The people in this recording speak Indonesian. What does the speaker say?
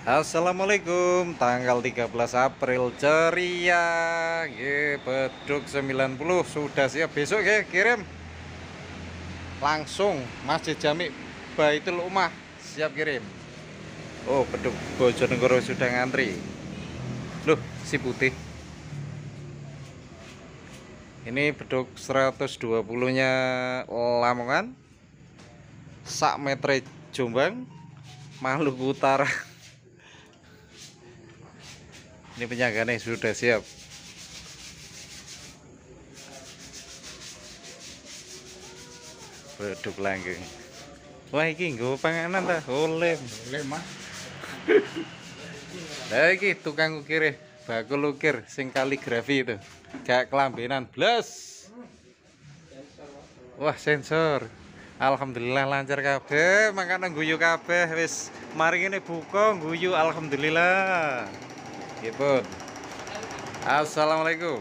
Assalamualaikum, tanggal 13 April ceria. Beduk 90 sudah siap, besok kirim langsung Masjid Jami Baitul Ummah, siap kirim. Oh, beduk Bojonegoro sudah ngantri. Loh, si putih ini beduk 120 nya Lamongan, sak metre Jombang, Maluku Utara. Ini penjaganya sudah siap. Beduk langgeng. Wah, iki nggo panganan ta? Oleh Mah. Lah iki tukang ukir, bakul ukir sing kaligrafi itu. Gak kelambenan blas. Wah, sensor. Alhamdulillah lancar kabeh, mangkane guyu kabeh wis mari ngene buka guyu alhamdulillah. Nggih, Pun. Assalamualaikum.